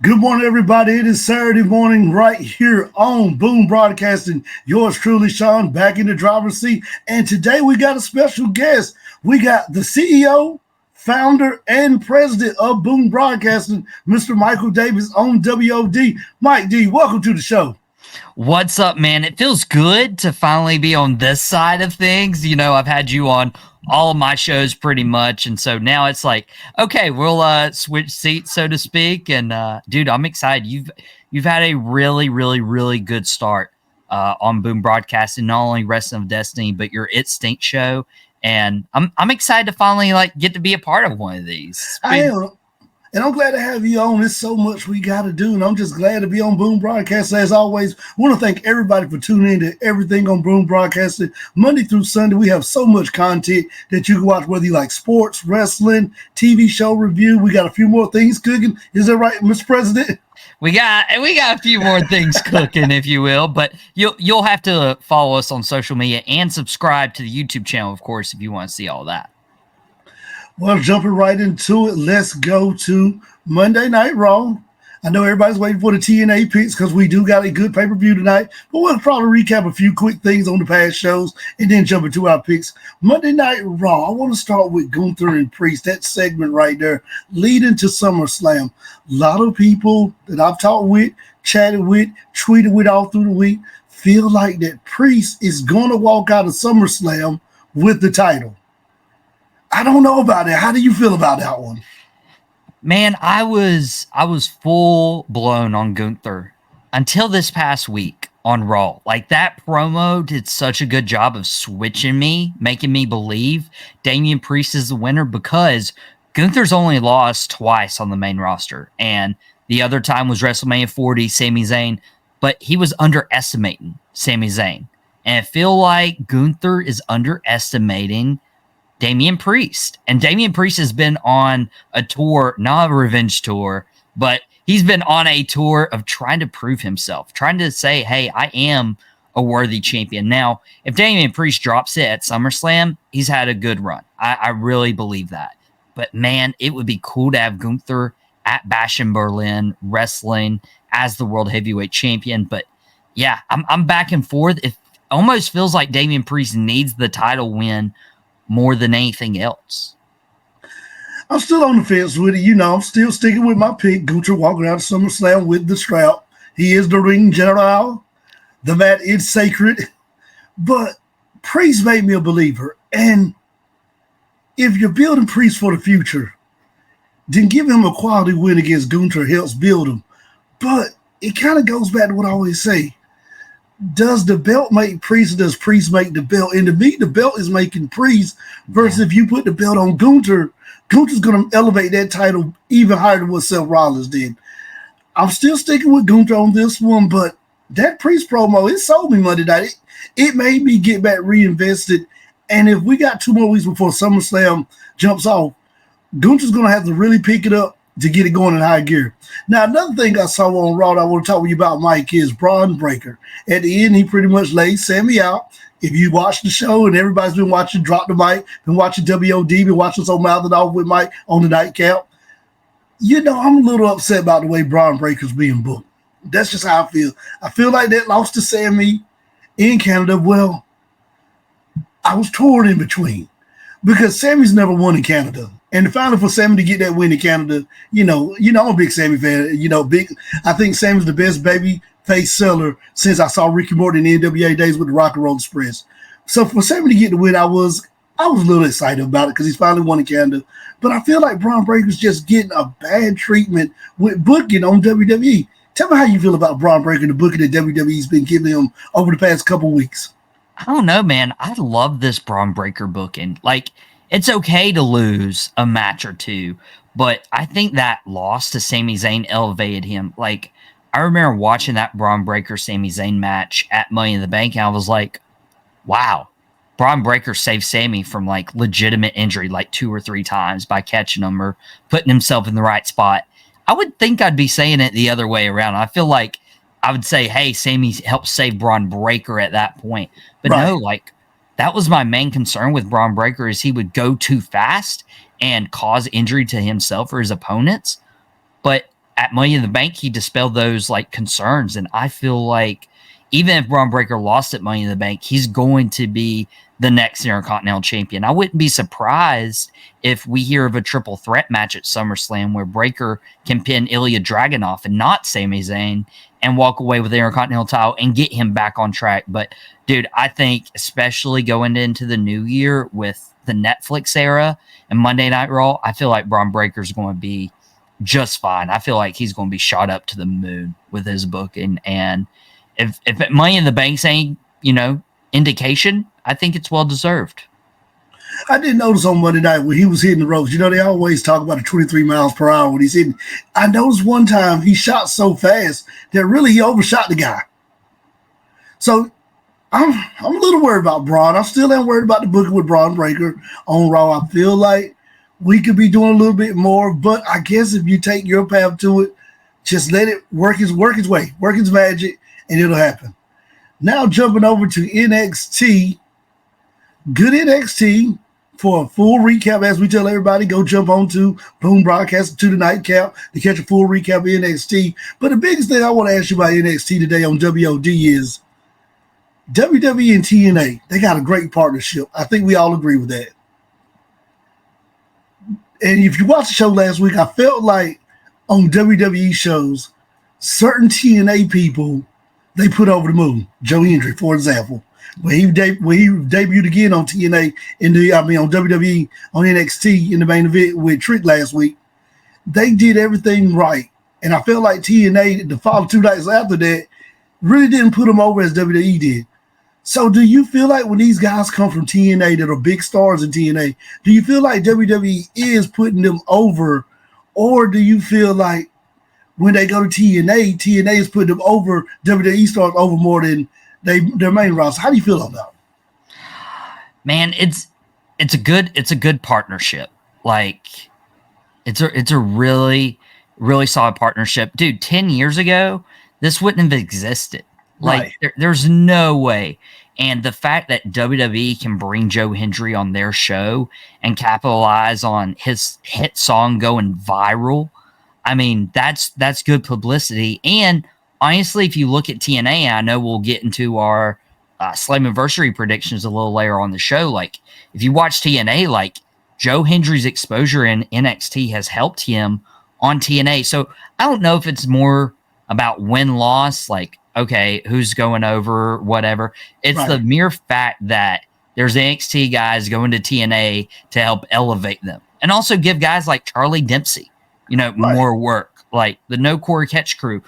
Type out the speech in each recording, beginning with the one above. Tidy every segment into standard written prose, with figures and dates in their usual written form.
Good morning, everybody. It is Saturday morning right here on Boom Broadcasting. Yours truly, Shawn, back in the driver's seat. And today we got a special guest. We got the CEO, founder, and president of Boom Broadcasting, Mr. Michael Davis on WOD. Mike D, welcome to the show. What's up, man? It feels good to finally be on this side of things. You know, I've had you on all of my shows pretty much, and so now it's like, okay, we'll switch seats, so to speak. And dude, I'm excited. You've had a really good start on Boom Broadcasting, not only Wrestling of Destiny, but your It Stink show. And I'm excited to finally get to be a part of one of these. I am. And I'm glad to have you on. There's so much we got to do, and I'm just glad to be on Boom Broadcasting. As always, I want to thank everybody for tuning in to everything on Boom Broadcasting. Monday through Sunday, we have so much content that you can watch, whether you like sports, wrestling, TV show review. We got a few more things cooking. Is that right, Mr. President? We got a few more things cooking, if you will, but you'll have to follow us on social media and subscribe to the YouTube channel, of course, if you want to see all that. Well, jumping right into it, let's go to Monday Night Raw. I know everybody's waiting for the TNA picks because we do got a good pay-per-view tonight, but we'll probably recap a few quick things on the past shows and then jump into our picks. Monday Night Raw, I want to start with Gunther and Priest, that segment right there, leading to SummerSlam. A lot of people that I've talked with, chatted with, tweeted with all through the week, feel like that Priest is going to walk out of SummerSlam with the title. I don't know about it. How do you feel about that one? Man, I was full blown on Gunther until this past week on Raw. Like, that promo did such a good job of switching me, making me believe Damian Priest is the winner, because Gunther's only lost twice on the main roster, and the other time was WrestleMania 40, Sami Zayn, but he was underestimating Sami Zayn. And I feel like Gunther is underestimating Damian Priest. And Damian Priest has been on a tour, not a revenge tour, but he's been on a tour of trying to prove himself, trying to say, hey, I am a worthy champion. Now, if Damian Priest drops it at SummerSlam, he's had a good run. I really believe that. But man, it would be cool to have Gunther at Bash in Berlin wrestling as the World Heavyweight Champion. But yeah, I'm back and forth. It almost feels like Damian Priest needs the title win more than anything else. I'm still on the fence with it. You know, I'm still sticking with my pick. Gunther walking out of SummerSlam with the strap. He is the ring general. The mat is sacred. But Priest made me a believer. And if you're building Priest for the future, then give him a quality win against Gunther helps build him. But it kind of goes back to what I always say. Does the belt make Priest, or does Priest make the belt? And to me, the belt is making Priest, versus if you put the belt on Gunther, Gunther's going to elevate that title even higher than what Seth Rollins did. I'm still sticking with Gunther on this one, but that Priest promo, it sold me Monday night. It made me get back reinvested. And if we got 2 more weeks before SummerSlam jumps off, Gunther's going to have to really pick it up to get it going in high gear. Now, another thing I saw on Raw that I want to talk to you about, Mike, is Braun Breaker. At the end, he pretty much laid Sammy out. If you watch the show, and everybody's been watching Drop the Mic, been watching WOD, been watching So Mouthed Off with Mike on the nightcap, you know, I'm a little upset about the way Braun Breaker's being booked. That's just how I feel. I feel like that lost to Sammy in Canada. Well, I was torn in between because Sammy's never won in Canada. And finally, for Sammy to get that win in Canada, you know, I'm a big Sammy fan. You know, I think Sammy's the best baby face seller since I saw Ricky Morton in the NWA days with the Rock and Roll Express. So for Sammy to get the win, I was a little excited about it because he's finally won in Canada. But I feel like Braun Breaker's just getting a bad treatment with booking on WWE. Tell me how you feel about Braun Breaker, the booking that WWE's been giving him over the past couple weeks. I don't know, man. I love this Braun Breaker booking. Like, it's okay to lose a match or two, but I think that loss to Sami Zayn elevated him. Like, I remember watching that Braun Breaker Sami Zayn match at Money in the Bank, and I was like, wow, Braun Breaker saved Sami from like legitimate injury like 2 or 3 times by catching him or putting himself in the right spot. I would think I'd be saying it the other way around. I feel like I would say, hey, Sami helped save Braun Breaker at that point. But no, like, that was my main concern with Braun Breaker, is he would go too fast and cause injury to himself or his opponents. But at Money in the Bank, he dispelled those like concerns. And I feel like even if Braun Breaker lost at Money in the Bank, he's going to be the next Intercontinental Champion. I wouldn't be surprised if we hear of a triple threat match at SummerSlam where Breaker can pin Ilya Dragunov and not Sami Zayn and walk away with the Intercontinental title and get him back on track. But dude, I think especially going into the new year with the Netflix era and Monday Night Raw, I feel like Braun Breaker's going to be just fine. I feel like he's going to be shot up to the moon with his booking. And if Money in the Bank's ain't, indication, I think it's well deserved. I did notice on Monday night when he was hitting the ropes, they always talk about the 23 miles per hour when he's hitting. I noticed one time he shot so fast that really he overshot the guy. So I'm a little worried about Braun. I still am worried about the booking with Braun Breaker on Raw. I feel like we could be doing a little bit more, but I guess if you take your path to it, just let it work his way, work his magic, and it'll happen. Now jumping over to NXT. Good NXT. For a full recap, as we tell everybody, go jump on to Boom Broadcast to the Nightcap to catch a full recap of NXT. But the biggest thing I want to ask you about NXT today on WOD is WWE and TNA. They got a great partnership. I think we all agree with that. And if you watched the show last week, I felt like on WWE shows, certain TNA people, they put over the moon. Joe Hendry, for example. When he debuted again on TNA on WWE on NXT in the main event with Trick last week, they did everything right, and I felt like TNA the following 2 nights after that really didn't put them over as WWE did. So, do you feel like when these guys come from TNA that are big stars in TNA, do you feel like WWE is putting them over, or do you feel like when they go to TNA is putting them over WWE stars over more than their main roster? How do you feel about it? Man, it's a good partnership. Like it's a really, really solid partnership. Dude, 10 years ago, this wouldn't have existed. Like there's no way. And the fact that WWE can bring Joe Hendry on their show and capitalize on his hit song going viral, I mean, that's good publicity. And honestly, if you look at TNA, I know we'll get into our Slammiversary predictions a little later on the show. Like, if you watch TNA, like, Joe Hendry's exposure in NXT has helped him on TNA. So I don't know if it's more about win-loss, like, okay, who's going over, whatever. It's the mere fact that there's NXT guys going to TNA to help elevate them. And also give guys like Charlie Dempsey, more work. Like, the No Corey Catch crew.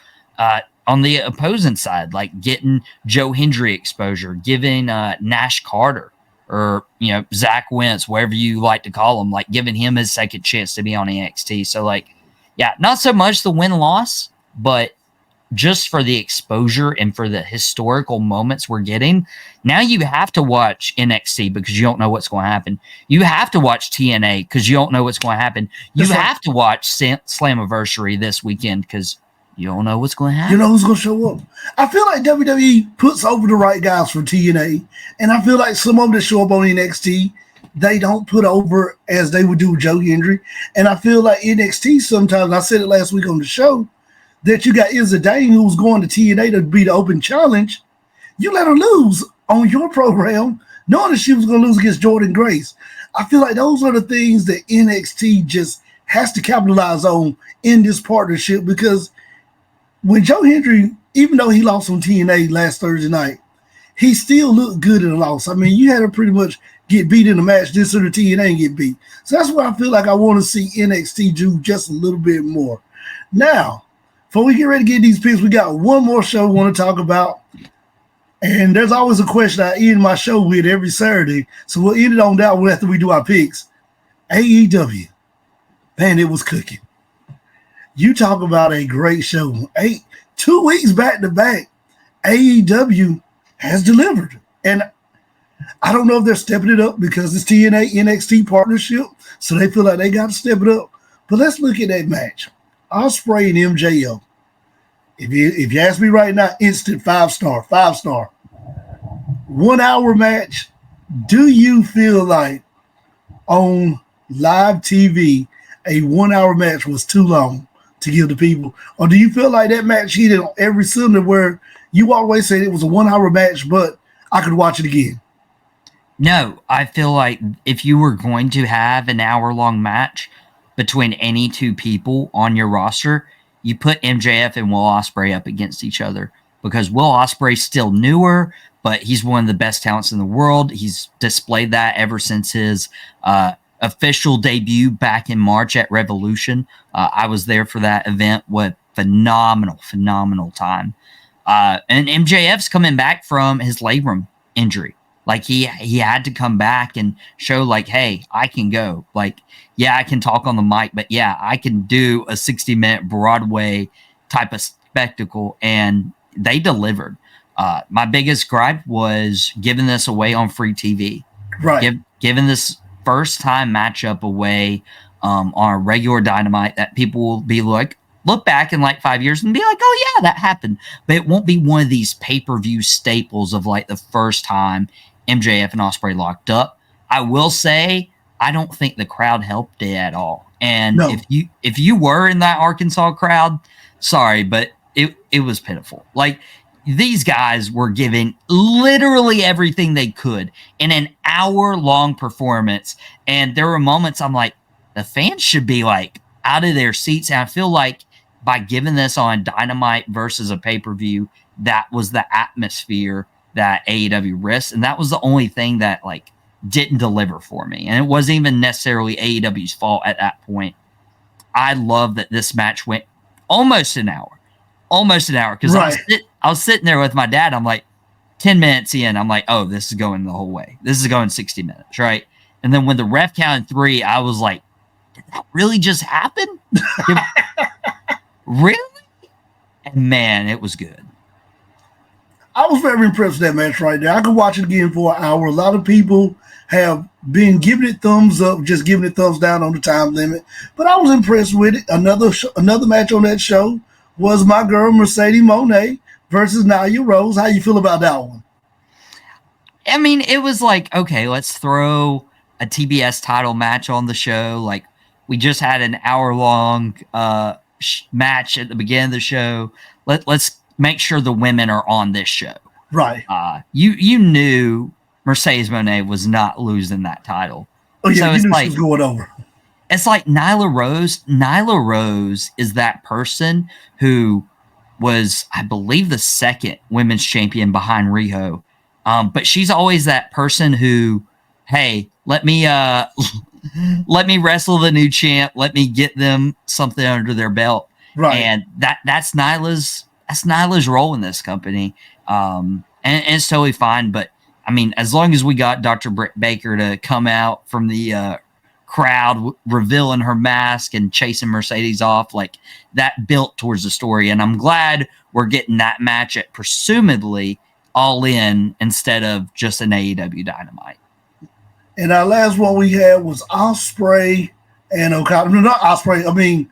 On the opposing side, like getting Joe Hendry exposure, giving Nash Carter or, Zach Wentz, whatever you like to call him, like giving him his second chance to be on NXT. So, like, yeah, not so much the win-loss, but just for the exposure and for the historical moments we're getting. Now you have to watch NXT because you don't know what's going to happen. You have to watch TNA because you don't know what's going to happen. You have to watch Slammiversary this weekend because you don't know what's going to happen. You know who's going to show up. I feel like WWE puts over the right guys for TNA, and I feel like some of them that show up on NXT, they don't put over as they would do with Joe Hendry. And I feel like NXT sometimes, and I said it last week on the show, that you got Izzy Dane who's going to TNA to be the open challenge. You let her lose on your program, knowing that she was going to lose against Jordan Grace. I feel like those are the things that NXT just has to capitalize on in this partnership, because when Joe Hendry, even though he lost on TNA last Thursday night, he still looked good in the loss. I mean, you had to pretty much get beat in the match this or the TNA and get beat. So that's why I feel like I want to see NXT do just a little bit more. Now, before we get ready to get these picks, we got one more show we want to talk about. And there's always a question I end my show with every Saturday. So we'll end it on that one after we do our picks. AEW. Man, it was cooking. You talk about a great show. 2 weeks back to back, AEW has delivered. And I don't know if they're stepping it up because it's TNA NXT partnership, so they feel like they got to step it up. But let's look at that match. Ospreay and MJF. If you ask me right now, instant 5-star. 1 hour match. Do you feel like on live TV a 1 hour match was too long to give the people? Or do you feel like that match hit on every cylinder where you always said it was a 1 hour match, but I could watch it again? No, I feel like if you were going to have an hour-long match between any two people on your roster, you put MJF and Will Ospreay up against each other because Will Ospreay's still newer, but he's one of the best talents in the world. He's displayed that ever since his official debut back in March at Revolution. I was there for that event. What phenomenal time. And MJF's coming back from his labrum injury. Like he had to come back and show like, hey, I can go. Like, yeah, I can talk on the mic, but yeah, I can do a 60-minute Broadway type of spectacle. And they delivered. My biggest gripe was giving this away on free TV. Right. Giving this first time matchup away on a regular Dynamite that people will be like, look back in like 5 years and be like, oh yeah, that happened. But it won't be one of these pay-per-view staples of like the first time MJF and Ospreay locked up. I will say, I don't think the crowd helped it at all. And No. if you were in that Arkansas crowd, sorry, but it was pitiful. Like these guys were giving literally everything they could in an hour-long performance. And there were moments I'm like, the fans should be like out of their seats. And I feel like by giving this on Dynamite versus a pay-per-view, that was the atmosphere that AEW risked. And that was the only thing that like didn't deliver for me. And it wasn't even necessarily AEW's fault at that point. I love that this match went almost an hour. Because Right. I was sitting there with my dad. I'm like, 10 minutes in, I'm like, oh, this is going the whole way. This is going 60 minutes, right? And then when the ref counted 3, I was like, did that really just happen? Really? And man, it was good. I was very impressed with that match right there. I could watch it again for an hour. A lot of people have been giving it thumbs up, just giving it thumbs down on the time limit. But I was impressed with it. Another match on that show was my girl Mercedes Moné versus Nia Rose. How you feel about that one? I mean, it was like, okay, let's throw a TBS title match on the show. Like, we just had an hour-long match at the beginning of the show. Let's make sure the women are on this show. Right. You knew Mercedes Moné was not losing that title. Oh, yeah, so you knew like, she was going over. It's like Nyla Rose. Nyla Rose is that person who was, I believe, the second women's champion behind Riho. But she's always that person who, hey, let me wrestle the new champ. Let me get them something under their belt. Right. And that's Nyla's role in this company. And it's totally fine. But I mean, as long as we got Dr. Britt Baker to come out from the crowd revealing her mask and chasing Mercedes off, like that built towards the story. And I'm glad we're getting that match at presumably All In instead of just an AEW Dynamite. And our last one we had was Ospreay and Okada. No, not Ospreay. I mean,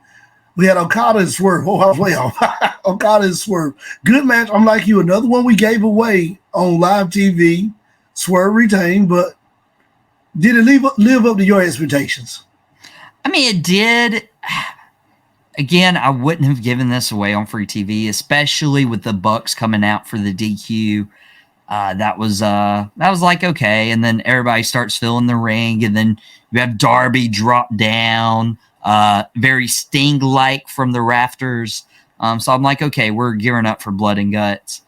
we had Okada and Swerve. Oh, I was way off. Okada and Swerve. Good match. I'm like you. Another one we gave away on live TV. Swerve retained, but did it live up to your expectations? I mean, it did. Again, I wouldn't have given this away on free TV, especially with the Bucks coming out for the DQ. That was like, okay. And then everybody starts filling the ring, and then you have Darby drop down, very Sting-like from the rafters. So I'm like, okay, we're gearing up for blood and guts.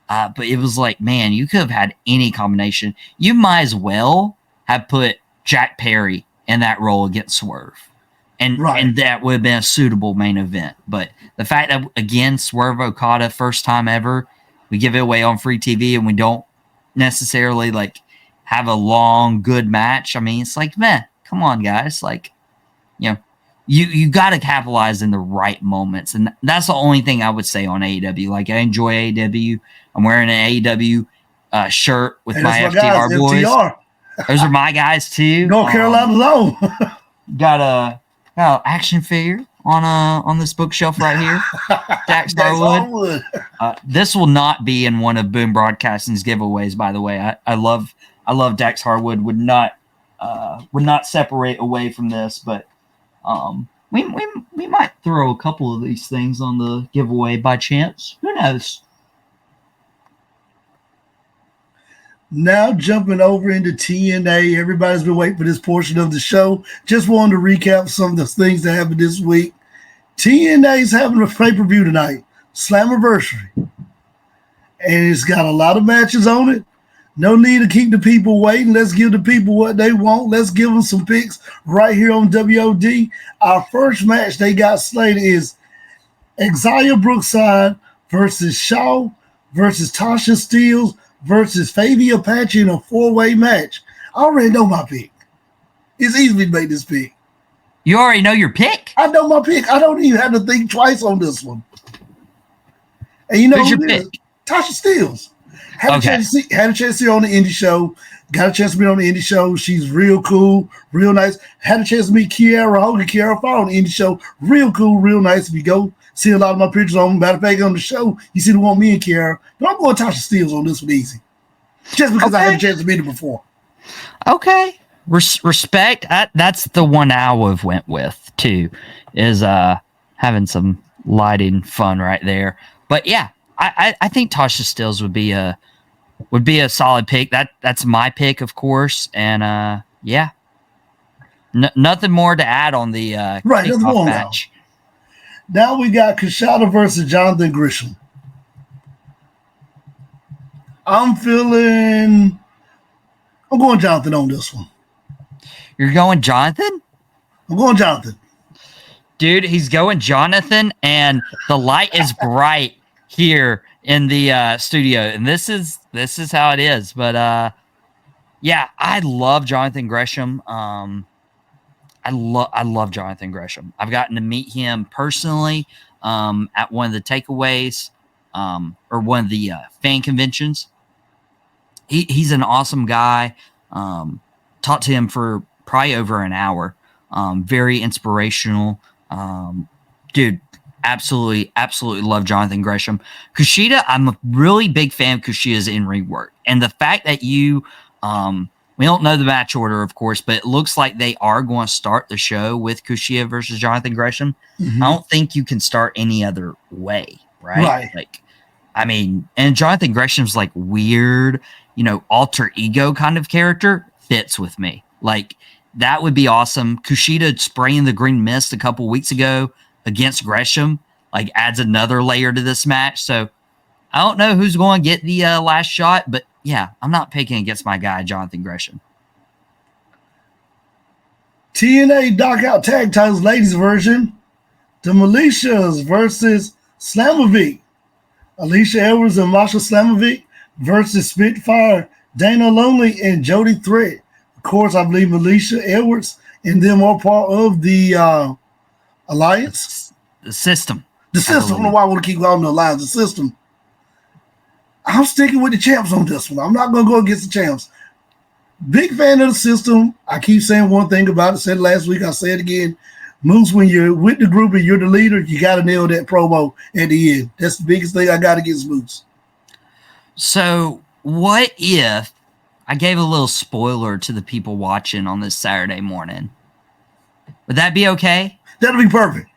But it was like, man, you could have had any combination. You might as well have put Jack Perry in that role against Swerve. And that would have been a suitable main event. But the fact that, again, Swerve Okada, first time ever, we give it away on free TV and we don't necessarily like have a long, good match. I mean, it's like, man, come on, guys. Like, you know, you got to capitalize in the right moments. And that's the only thing I would say on AEW. Like, I enjoy AEW. I'm wearing an AEW shirt with my FTR guys, boys. FTR. Those are my guys, too. North Carolina's own. Got a action figure on this bookshelf right here. Dax Harwood. This will not be in one of Boom Broadcasting's giveaways, by the way. I love Dax Harwood. Would not separate away from this, but we might throw a couple of these things on the giveaway by chance. Who knows? Now jumping over into TNA, everybody's been waiting for this portion of the show. Just wanted to recap some of the things that happened this week. TNA is having a pay-per-view tonight, Slammiversary. And it's got a lot of matches on it. No need to keep the people waiting. Let's give the people what they want. Let's give them some picks right here on WOD. Our first match they got slated is Xia Brookside versus Shaw versus Tasha Steelz versus Fabi Apache in a four-way match. I already know my pick. It's easy to make this pick. You already know your pick? I know my pick. I don't even have to think twice on this one. And you know who's who your it pick? is? Tasha Steelz. Had a chance to see her on the indie show. Got a chance to be on the indie show. She's real cool, real nice. Had a chance to meet Kiara Hogan, Kiara Farr on the indie show. Real cool, real nice. If you go see a lot of my pictures on, matter of fact, on the show, you see the one me and Kiara. But I'm going Tasha Steelz on this one easy. Just because I had a chance to meet her before. Okay. Respect. That's the one I would have went with too, is having some lighting fun right there. But yeah, I think Tasha Steelz would be a solid pick. That's my pick, of course. And yeah, nothing more to add on the right, kickoff match. Now we got Kushida versus Jonathan Gresham. I'm going Jonathan on this one. You're going Jonathan? I'm going Jonathan. Dude, he's going Jonathan, and the light is bright here in the studio, and this is how it is. But yeah, I love Jonathan Gresham. I love Jonathan Gresham. I've gotten to meet him personally at one of the takeaways or one of the fan conventions. He's an awesome guy. Talked to him for probably over an hour. Very inspirational. Dude, absolutely love Jonathan Gresham. Kushida, I'm a really big fan of Kushida's in-ring work. And the fact that you, we don't know the match order, of course, but it looks like they are going to start the show with Kushida versus Jonathan Gresham. Mm-hmm. I don't think you can start any other way, right? Like, I mean, and Jonathan Gresham's like weird, alter ego kind of character fits with me. Like, that would be awesome. Kushida spraying the green mist a couple weeks ago against Gresham, like, adds another layer to this match. So I don't know who's going to get the last shot, but yeah, I'm not picking against my guy, Jonathan Gresham. TNA Knockout Tag Titles Ladies version. The Militias versus Slamovic. Alicia Edwards and Masha Slamovic versus Spitfire, Dana Lonely, and Jody Threat. Of course, I believe Alicia Edwards and them are part of the alliance. The system. The system. I don't know why I want to keep calling the alliance. The system. I'm sticking with the champs on this one. I'm not going to go against the champs. Big fan of the system. I keep saying one thing about it. Said it last week. I'll say it again. Moose, when you're with the group and you're the leader, you got to nail that promo at the end. That's the biggest thing I got against Moose. So what if I gave a little spoiler to the people watching on this Saturday morning? Would that be okay? That'll be perfect.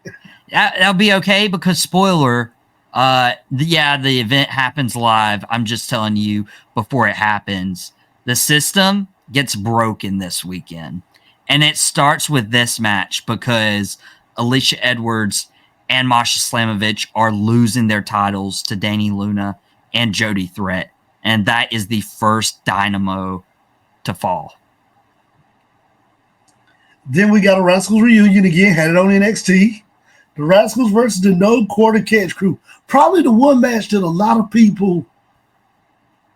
That'll be okay because spoiler, the event happens live. I'm just telling you before it happens. The system gets broken this weekend. And it starts with this match because Alicia Edwards and Masha Slamovich are losing their titles to Danny Luna and Jody Threat. And that is the first dynamo to fall. Then we got a Rascals reunion again, had it on NXT. The Rascals versus the No Quarter Catch Crew. Probably the one match that a lot of people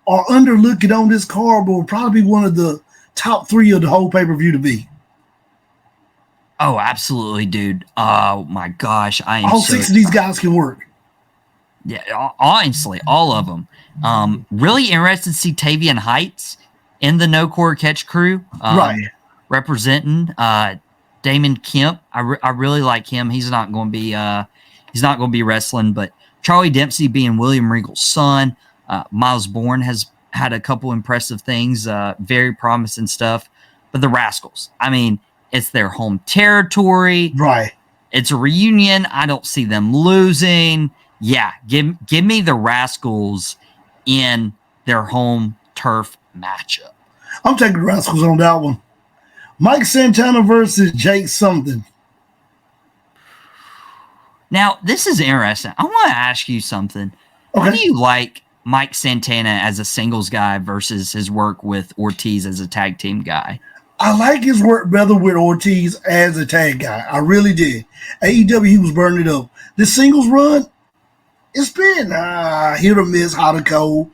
are underlooking on this card, but will probably be one of the top three of the whole pay-per-view to be. Oh, absolutely, dude. Oh, my gosh. All six of these guys can work. Yeah, honestly, all of them. Really interested to see Tavian Heights in the No Quarter Catch Crew. Right. Representing Damon Kemp. I really like him. He's not going to be wrestling, but Charlie Dempsey being William Regal's son. Miles Bourne has had a couple impressive things, very promising stuff. But the Rascals, I mean, it's their home territory. Right. It's a reunion. I don't see them losing. Yeah, give me the Rascals in their home turf matchup. I'm taking the Rascals on that one. Mike Santana versus Jake something. Now, this is interesting. I want to ask you something. Okay. How do you like Mike Santana as a singles guy versus his work with Ortiz as a tag team guy? I like his work better with Ortiz as a tag guy. I really did. AEW, he was burning it up. The singles run, it's been hit or miss, hot or cold.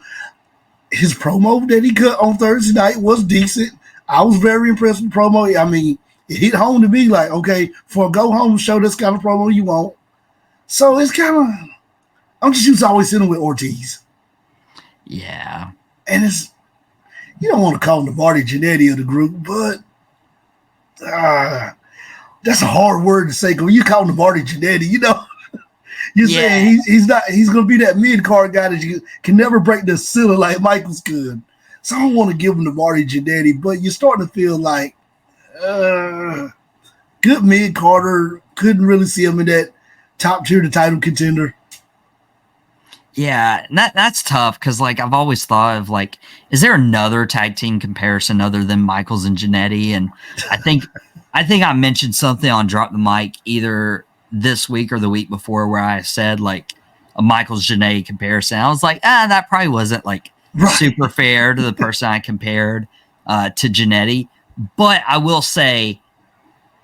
His promo that he cut on Thursday night was decent. I was very impressed with the promo. I mean, it hit home to me like, okay, for a go home show, this kind of promo you want. So it's kind of, I'm just used to always sitting with Ortiz. Yeah. And it's, you don't want to call him the Marty Jannetty of the group, but that's a hard word to say. Because when you call him the Marty Jannetty, you're saying he's going to be that mid-card guy that you can never break the ceiling like Michaels could. So I don't want to give him the Marty Jannetty, but you're starting to feel like good mid-carder. Couldn't really see him in that top tier to title contender. Yeah, that's tough because like I've always thought of like, is there another tag team comparison other than Michaels and Jannetty? And I think I mentioned something on Drop the Mic either this week or the week before where I said like a Michaels Jannetty comparison. I was like, that probably wasn't like super fair to the person I compared to Jannetty. But I will say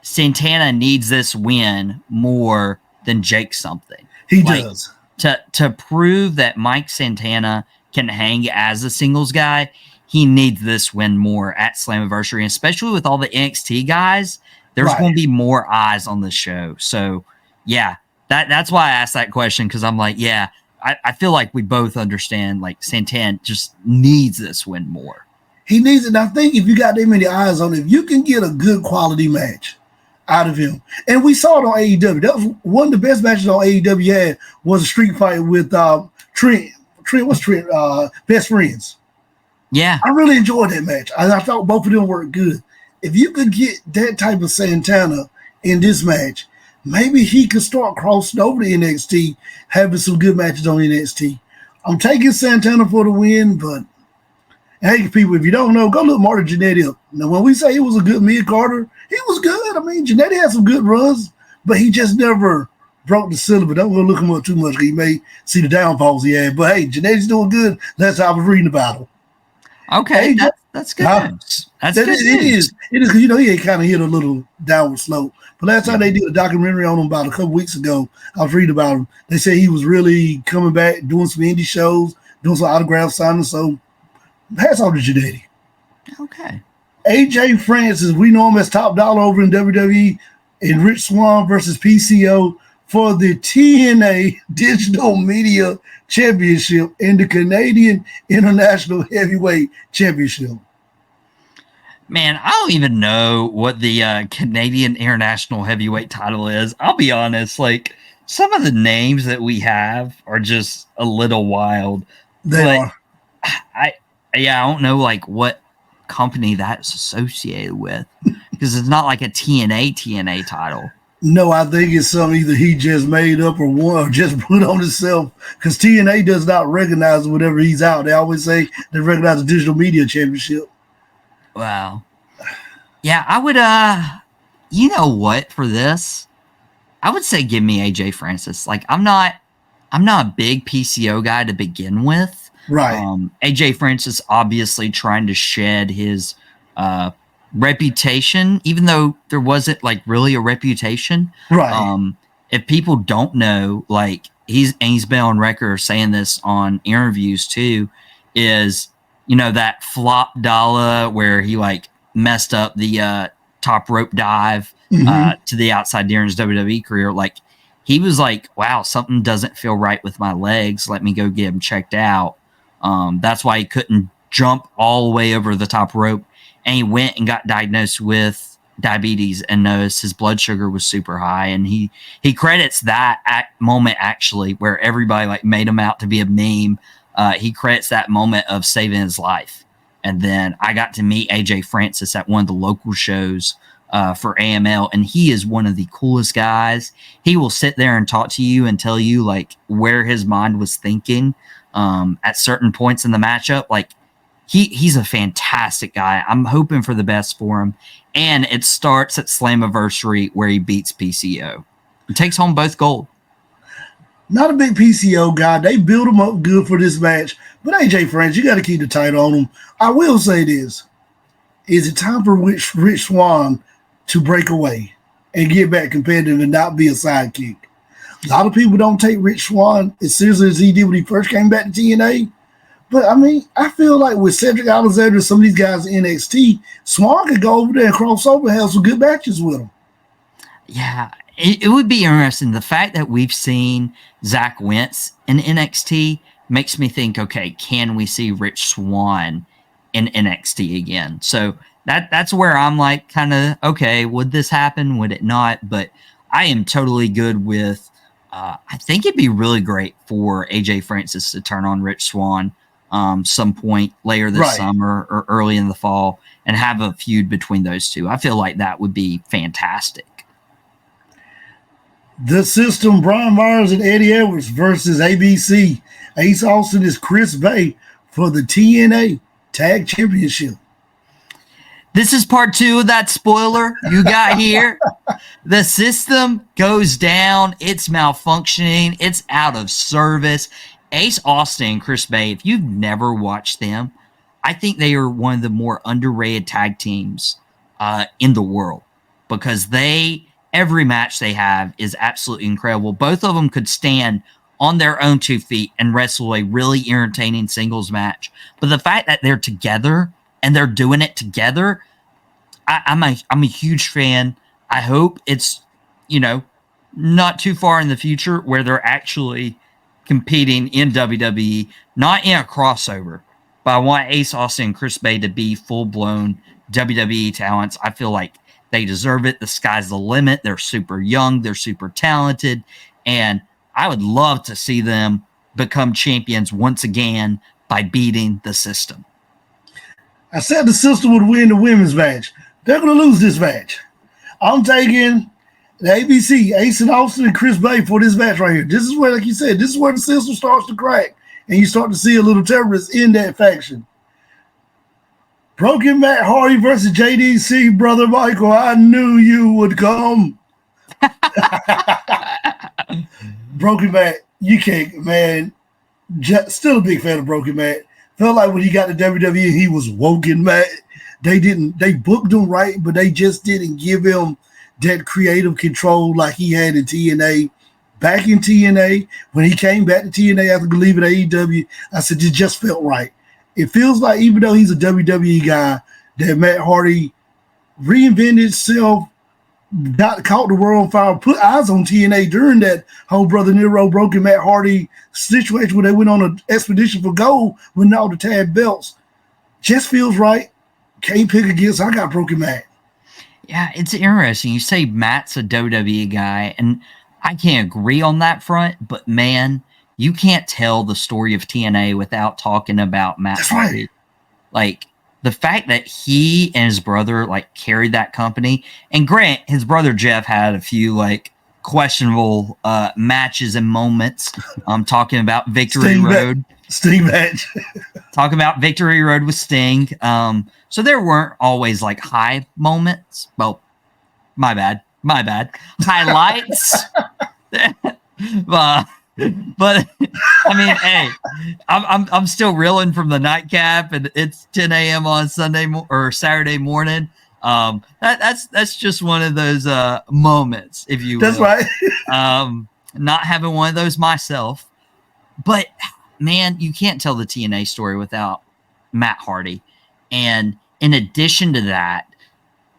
Santana needs this win more than Jake something. He does. To prove that Mike Santana can hang as a singles guy, he needs this win more at Slammiversary, especially with all the NXT guys. There's going to be more eyes on the show. So, yeah, that's why I asked that question because I'm like, yeah, I feel like we both understand like Santana just needs this win more. He needs it. And I think if you got that many eyes on it, if you can get a good quality match out of him. And we saw it on AEW. That was one of the best matches on AEW had was a street fight with Trent. What's Trent? Best Friends. Yeah. I really enjoyed that match. I thought both of them worked good. If you could get that type of Santana in this match, maybe he could start crossing over to NXT, having some good matches on NXT. I'm taking Santana for the win, but hey, people, if you don't know, go look Marty Jannetty up. Now, when we say he was a good mid-carder, he was good. I mean, Jannetty had some good runs, but he just never broke the cylinder. Don't go look him up too much. He may see the downfalls he had. But, hey, Jannetty's doing good. That's how I was reading about him. Okay, that's good news. That's good news. It is because, he had kind of hit a little downward slope. But last time they did a documentary on him about a couple weeks ago, I was reading about him. They said he was really coming back, doing some indie shows, doing some autograph signing. So, hats off to Jannetty. Okay. AJ Francis, we know him as top dollar over in WWE, and Rich Swann versus PCO for the TNA Digital Media Championship and the Canadian International Heavyweight Championship. Man, I don't even know what the Canadian International Heavyweight title is. I'll be honest, like some of the names that we have are just a little wild. They are. I don't know like what company that's associated with because it's not like a TNA title. No, I think it's something either he just made up or just put on himself because TNA does not recognize whenever he's out. They always say they recognize the Digital Media Championship. Wow. Yeah, I would you know what, for this, I would say give me AJ Francis. Like I'm not a big PCO guy to begin with. Right. AJ Francis obviously trying to shed his reputation, even though there wasn't like really a reputation. Right. If people don't know, like he's been on record saying this on interviews too, is that flop dollar where he like messed up the top rope dive to the outside during his WWE career. Like he was like, wow, something doesn't feel right with my legs. Let me go get him checked out. That's why he couldn't jump all the way over the top rope. And he went and got diagnosed with diabetes and noticed his blood sugar was super high. And he credits that moment actually where everybody like made him out to be a meme. He credits that moment of saving his life. And then I got to meet AJ Francis at one of the local shows for AML, and he is one of the coolest guys. He will sit there and talk to you and tell you like where his mind was thinking at certain points in the matchup. Like he's a fantastic guy. I'm hoping for the best for him. And it starts at Slammiversary where he beats PCO. He takes home both gold. Not a big PCO guy. They build him up good for this match. But AJ France, you got to keep the title on him. I will say this. Is it time for Rich Swann to break away and get back competitive and not be a sidekick? A lot of people don't take Rich Swann as seriously as he did when he first came back to TNA. But, I mean, I feel like with Cedric Alexander and some of these guys in NXT, Swann could go over there and cross over and have some good matches with him. Yeah, it would be interesting. The fact that we've seen Zach Wentz in NXT makes me think, okay, can we see Rich Swann in NXT again? So that's where I'm like kind of, okay, would this happen? Would it not? But I am totally good with, I think it'd be really great for AJ Francis to turn on Rich Swann some point later this summer or early in the fall and have a feud between those two. I feel like that would be fantastic. The System, Brian Myers and Eddie Edwards versus ABC. Ace Austin is Chris Bay for the TNA Tag Championship. This is part 2 of that spoiler you got here. The System goes down. It's malfunctioning. It's out of service. Ace Austin and Chris Bay, if you've never watched them, I think they are one of the more underrated tag teams in the world because every match they have is absolutely incredible. Both of them could stand on their own 2 feet and wrestle a really entertaining singles match. But the fact that they're together and they're doing it together, I'm a huge fan. I hope it's, not too far in the future where they're actually competing in WWE, not in a crossover. But I want Ace Austin and Chris Bay to be full-blown WWE talents. I feel like they deserve it. The sky's the limit. They're super young. They're super talented. And I would love to see them become champions once again by beating the System. I said the System would win the women's match. They're going to lose this match. I'm taking the ABC, Ace and Austin and Chris Bay for this match right here. This is where, like you said, this is where the System starts to crack. And you start to see a little terrorist in that faction. Broken Matt Hardy versus JDC, Brother Michael. I knew you would come. Broken Matt, you can't, man. Still a big fan of Broken Matt. Felt like when he got to WWE, he was woken Matt. They booked him right, but they just didn't give him that creative control like he had in TNA. Back in TNA, when he came back to TNA after leaving AEW, I said, it just felt right. It feels like even though he's a WWE guy, that Matt Hardy reinvented himself, caught the world on fire, put eyes on TNA during that whole Brother Nero Broken Matt Hardy situation where they went on an expedition for gold winning all the tag belts. Just feels right. Can't pick against. I got Broken Matt. Yeah, it's interesting. You say Matt's a WWE guy, and I can't agree on that front, but man, you can't tell the story of TNA without talking about Matt Hardy. Right. Like, the fact that he and his brother, carried that company, and Grant, his brother Jeff, had a few, questionable matches and moments. I'm talking about Victory Road. Sting match. Talking about Victory Road with Sting. So there weren't always, high moments. Well, my bad. Highlights. But I mean, hey, I'm still reeling from the nightcap, and it's 10 a.m. on or Saturday morning. That's just one of those moments, if you will. That's right. Not having one of those myself, but man, you can't tell the TNA story without Matt Hardy. And in addition to that,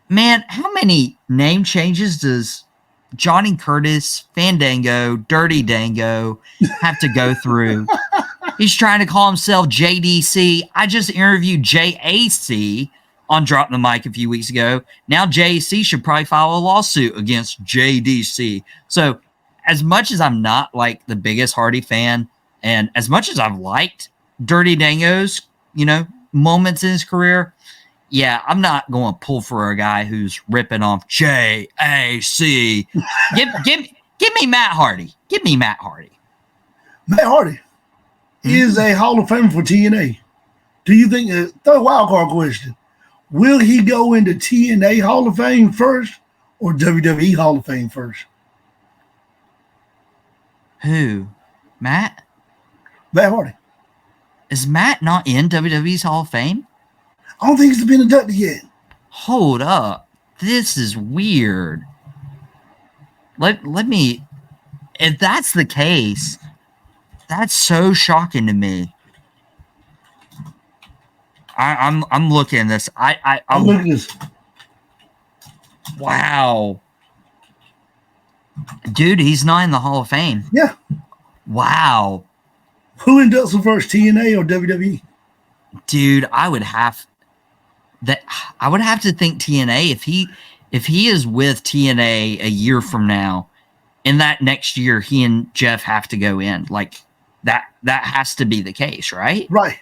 man, how many name changes does Johnny Curtis, Fandango, Dirty Dango have to go through? He's trying to call himself JDC. I just interviewed JAC on Drop the Mic a few weeks ago. Now JAC should probably file a lawsuit against JDC. So as much as I'm not the biggest Hardy fan, and as much as I've liked Dirty Dango's, moments in his career, yeah, I'm not going to pull for a guy who's ripping off JAC. Give me Matt Hardy. Give me Matt Hardy. Matt Hardy is a Hall of Famer for TNA. Do you think, throw a wild card question, will he go into TNA Hall of Fame first or WWE Hall of Fame first? Who? Matt? Matt Hardy. Is Matt not in WWE's Hall of Fame? I don't think he's been inducted yet. Hold up. This is weird. Let me, if that's the case, that's so shocking to me. I'm looking at this. I'm looking at this. Wow. Dude, he's not in the Hall of Fame. Yeah. Wow. Who inducts him first, TNA or WWE? Dude, I would have to think TNA. If he is with TNA a year from now, in that next year, he and Jeff have to go in. Like that has to be the case, right? Right.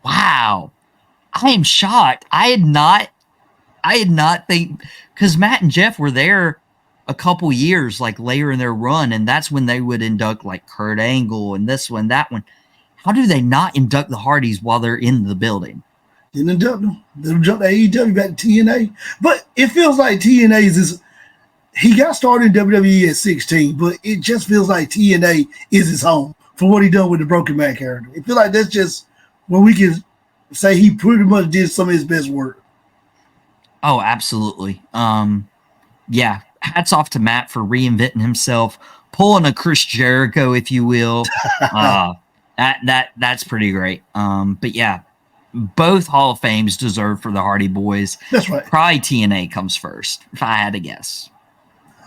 Wow. I am shocked. I had not think, because Matt and Jeff were there a couple years like later in their run, and that's when they would induct like Kurt Angle and this one, that one. How do they not induct the Hardys while they're in the building? Didn't induct them. They jumped to AEW back to TNA. But it feels like TNA's is, he got started in WWE at 16, but it just feels like TNA is his home for what he done with the Broken Man character. It feels like that's just where we can say he pretty much did some of his best work. Oh, absolutely. Yeah. Hats off to Matt for reinventing himself, pulling a Chris Jericho, if you will. That's pretty great. But yeah, both Hall of Fames deserved for the Hardy Boys. That's right. Probably TNA comes first, if I had to guess.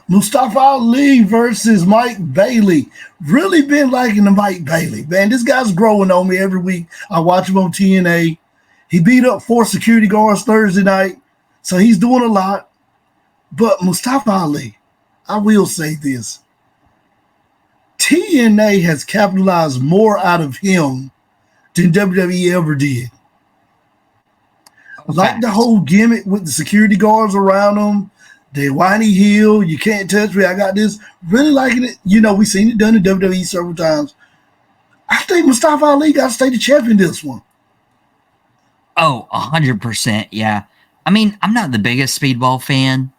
Mustafa Ali versus Mike Bailey. Really been liking the Mike Bailey. Man, this guy's growing on me every week. I watch him on TNA. He beat up 4 security guards Thursday night, so he's doing a lot. But Mustafa Ali, I will say this. TNA has capitalized more out of him than WWE ever did. Okay. Like the whole gimmick with the security guards around him, the whiny heel, you can't touch me, I got this. Really liking it. You know, we've seen it done in WWE several times. I think Mustafa Ali got to stay the champion this one. Oh, 100%. Yeah. I mean, I'm not the biggest Speedball fan.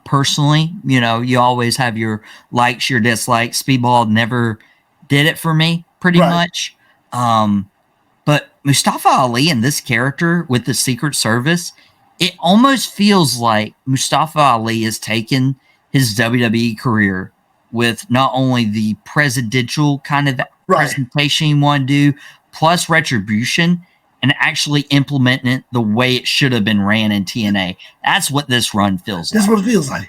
Personally, you know, you always have your likes, your dislikes. Speedball never did it for me, pretty much. But Mustafa Ali and this character with the Secret Service, it almost feels like Mustafa Ali has taken his WWE career with not only the presidential kind of presentation you want to do, plus Retribution, and actually implementing it the way it should have been ran in TNA. That's what this run feels like. That's what it feels like.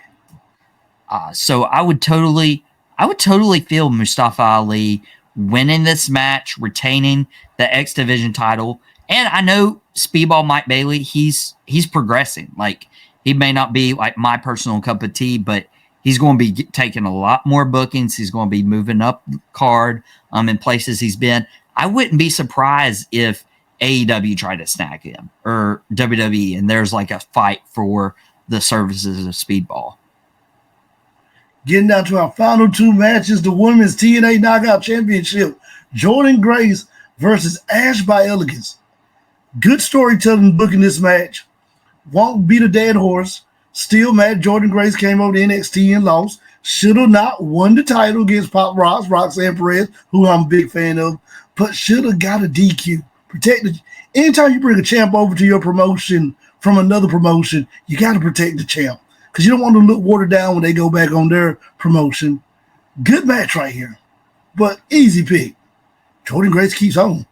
So I would totally feel Mustafa Ali winning this match, retaining the X Division title. And I know Speedball Mike Bailey, he's progressing. Like, he may not be like my personal cup of tea, but he's going to be taking a lot more bookings. He's going to be moving up card in places he's been. I wouldn't be surprised if AEW tried to snag him, or WWE, and there's like a fight for the services of Speedball. Getting down to our final 2 matches, the Women's TNA Knockout Championship, Jordynne Grace versus Ash by Elegance. Good storytelling booking this match. Won't beat a dead horse. Still mad Jordynne Grace came over to NXT and lost. Should have not won the title against Pop Rocks, Roxanne Perez, who I'm a big fan of, but should have got a DQ. Anytime you bring a champ over to your promotion from another promotion, you got to protect the champ because you don't want them to look watered down when they go back on their promotion. Good match right here, but easy pick. Jordynne Grace keeps on.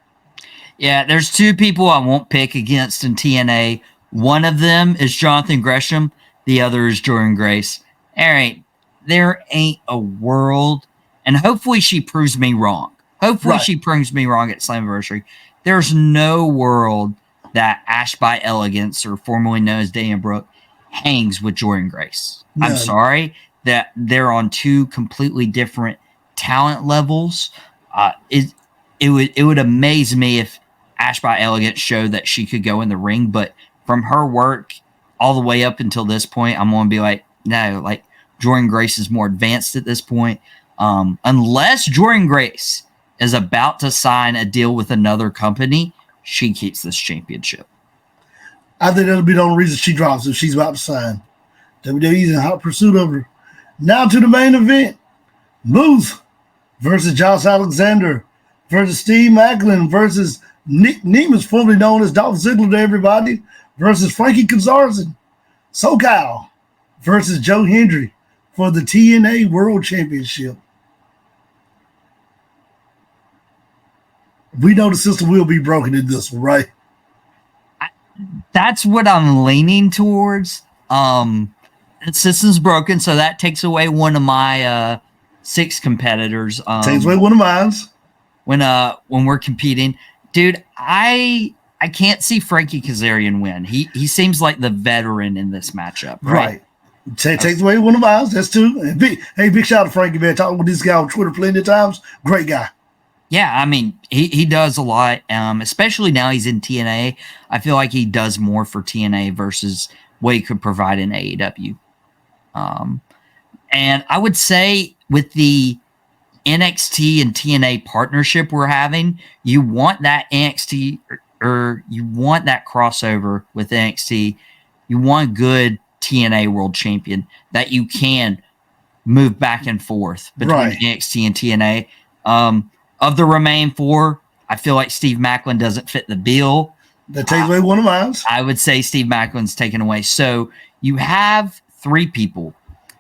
Yeah, there's 2 people I won't pick against in TNA. One of them is Jonathan Gresham. The other is Jordynne Grace. There ain't a world, and hopefully she proves me wrong. Hopefully she proves me wrong at Slammiversary. There's no world that Ash by Elegance, or formerly known as Dana Brooke, hangs with Jordynne Grace. No. I'm sorry that they're on 2 completely different talent levels. It would amaze me if Ash by Elegance showed that she could go in the ring, but from her work all the way up until this point, I'm going to be like, no, like Jordynne Grace is more advanced at this point. Unless Jordynne Grace is about to sign a deal with another company, she keeps this championship. I think that'll be the only reason she drops if she's about to sign. WWE's in hot pursuit of her. Now to the main event. Moose versus Josh Alexander versus Steve Macklin versus Nick Nemeth, formerly known as Dolph Ziggler to everybody, versus Frankie Kazarian. SoCal versus Joe Hendry for the TNA World Championship. We know the system will be broken in this one, right? That's what I'm leaning towards. The system's broken, so that takes away one of my 6 competitors. Takes away one of mine. When we're competing, dude, I can't see Frankie Kazarian win. He seems like the veteran in this matchup, right? Takes away one of mine. That's 2. And big shout out to Frankie, man. Talking with this guy on Twitter plenty of times. Great guy. Yeah, I mean, he does a lot, especially now he's in TNA. I feel like he does more for TNA versus what he could provide in AEW. And I would say with the NXT and TNA partnership we're having, you want that NXT or you want that crossover with NXT. You want a good TNA world champion that you can move back and forth between NXT and TNA. Of the remaining 4, I feel like Steve Macklin doesn't fit the bill. That takes away one of mine. I would say Steve Macklin's taken away. So you have 3 people.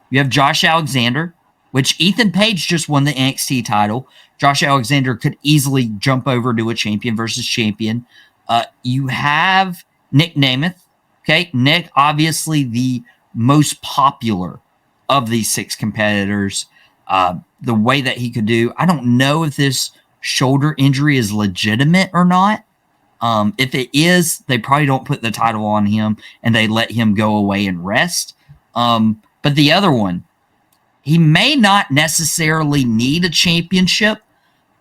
You have Josh Alexander, which Ethan Page just won the NXT title. Josh Alexander could easily jump over to a champion versus champion. You have Nick Nemeth. Okay, Nick, obviously the most popular of these 6 competitors. The way that he could do, I don't know if this shoulder injury is legitimate or not. If it is, they probably don't put the title on him and they let him go away and rest. But the other one, he may not necessarily need a championship,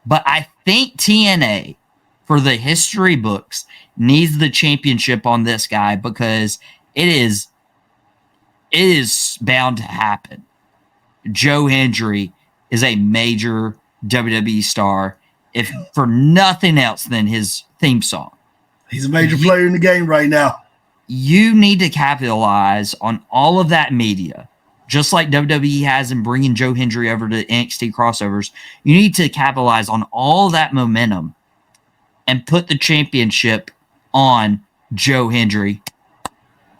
but I think TNA, for the history books, needs the championship on this guy because it is bound to happen. Joe Hendry is a major WWE star, if for nothing else than his theme song. He's a major player in the game right now. You need to capitalize on all of that media, just like WWE has in bringing Joe Hendry over to NXT crossovers. You need to capitalize on all that momentum and put the championship on Joe Hendry.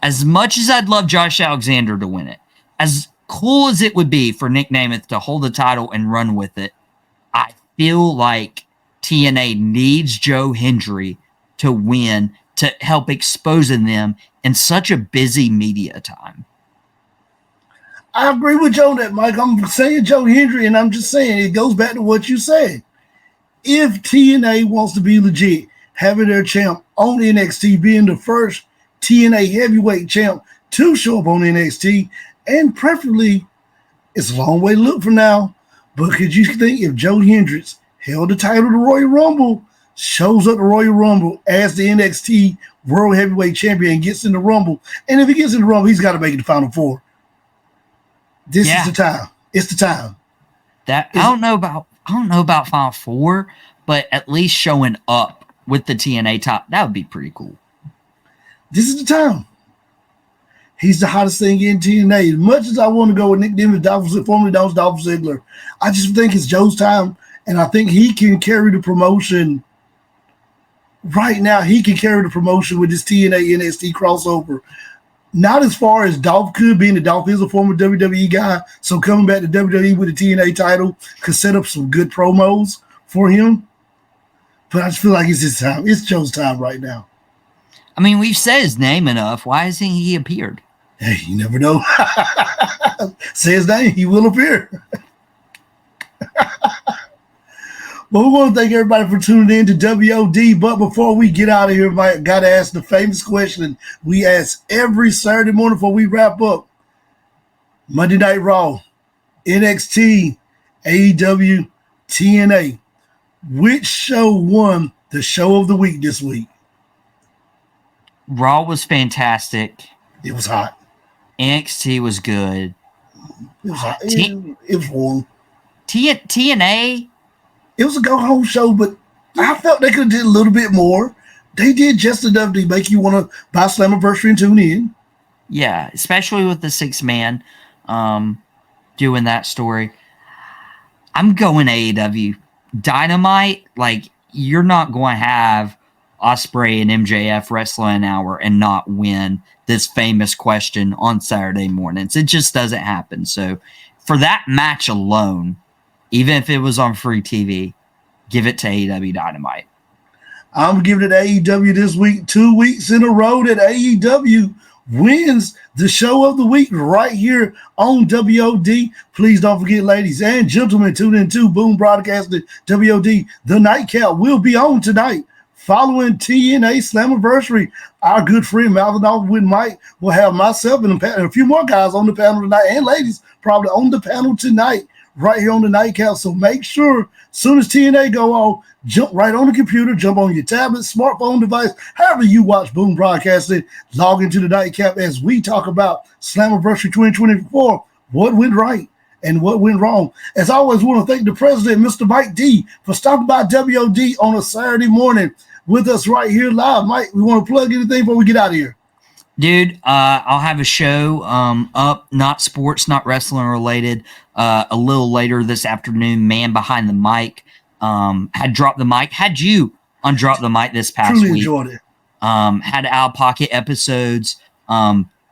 As much as I'd love Josh Alexander to win it, as cool as it would be for Nick Nemeth to hold the title and run with it, I feel like TNA needs Joe Hendry to win to help exposing them in such a busy media time. I agree with Joe that, Mike. I'm saying Joe Hendry, and I'm just saying it goes back to what you said. If TNA wants to be legit, having their champ on NXT, being the first TNA heavyweight champ to show up on NXT, and preferably, it's a long way to look from now, but could you think if Joe Hendricks held the title to Royal Rumble, shows up to Royal Rumble as the NXT World Heavyweight Champion, gets in the Rumble, and if he gets in the Rumble, he's got to make it to Final 4. This is the time. It's the time. I don't know about Final 4, but at least showing up with the TNA top, that would be pretty cool. This is the time. He's the hottest thing in TNA. As much as I want to go with Nick Nemeth, formerly known as Dolph Ziggler, I just think it's Joe's time, and I think he can carry the promotion. Right now, he can carry the promotion with this TNA NXT crossover. Not as far as Dolph could, being that Dolph is a former WWE guy, so coming back to WWE with the TNA title could set up some good promos for him. But I just feel like it's his time. It's Joe's time right now. I mean, we've said his name enough. Why hasn't he appeared? Hey, you never know. Say his name, he will appear. Well, we want to thank everybody for tuning in to WOD. But before we get out of here, I got to ask the famous question we ask every Saturday morning before we wrap up. Monday Night Raw, NXT, AEW, TNA. Which show won the show of the week this week? Raw was fantastic. It was hot. NXT was good. It was hot. It was warm. TNA. It was a go home show, but I felt they could have did a little bit more. They did just enough to make you want to buy Slammiversary and tune in. Yeah, especially with the 6-man doing that story. I'm going AEW. Dynamite, like, you're not going to have Ospreay and MJF wrestle an hour and not win this famous question on Saturday mornings. It just doesn't happen. So for that match alone, even if it was on free TV, give it to AEW Dynamite. I'm giving it to AEW this week, 2 weeks in a row that AEW wins the show of the week right here on WOD. Please don't forget, ladies and gentlemen, tune in to Boom Broadcasting WOD. The Nightcap will be on tonight following TNA Slammiversary. Our good friend Malvin off with Mike will have myself and a few more guys on the panel tonight, and ladies probably on the panel tonight right here on the Nightcap. So make sure, as soon as TNA go on, jump right on the computer, jump on your tablet, smartphone device, however you watch Boom Broadcasting, log into the Nightcap as we talk about Slammiversary 2024, what went right and what went wrong. As I always want to thank the president, Mr. Mike D, for stopping by WOD on a Saturday morning with us right here live. Mike, we want to plug anything before we get out of here? Dude, I'll have a show up, not sports, not wrestling related, a little later this afternoon. Man Behind the Mic had dropped the mic, had you on Drop the Mic this past Truly week. Enjoyed it. Had Out of Pocket episodes.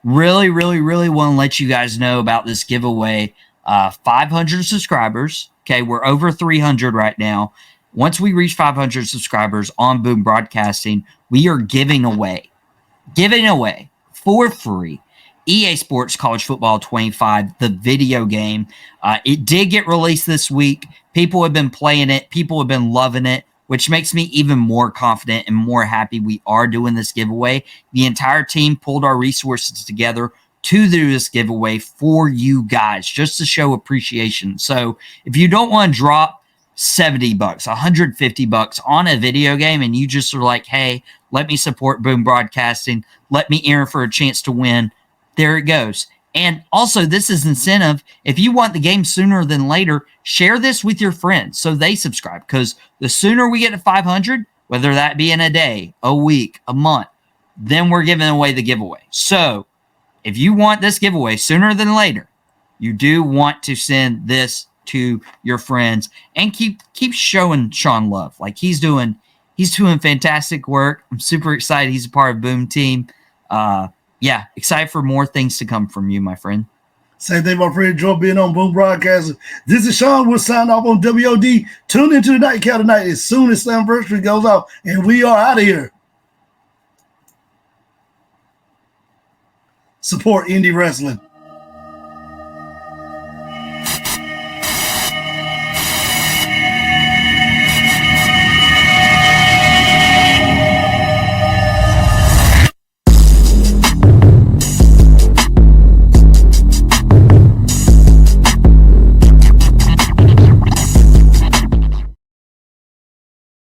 Really want to let you guys know about this giveaway. 500 subscribers. Okay, we're over 300 right now. Once we reach 500 subscribers on Boom Broadcasting, we are giving away for free EA Sports College Football 25, the video game. It did get released this week. People have been playing it. People have been loving it, which makes me even more confident and more happy we are doing this giveaway. The entire team pulled our resources together to do this giveaway for you guys, just to show appreciation. So if you don't want to drop $70, $150 on a video game, and you just are like, hey, let me support Boom Broadcasting, let me enter for a chance to win, there it goes. And also, this is incentive. If you want the game sooner than later, share this with your friends so they subscribe, because the sooner we get to 500, whether that be in a day, a week, a month, then we're giving away the giveaway. So if you want this giveaway sooner than later, you do want to send this to your friends and keep showing Shawn love. Like, he's doing fantastic work. I'm super excited he's a part of Boom Team. Yeah, excited for more things to come from you, my friend. Same thing, my friend. Enjoy being on Boom Broadcasting. This is Shawn. We'll sign off on WOD. Tune into the Nightcap tonight as soon as Slammiversary goes off, and we are out of here. Support indie wrestling.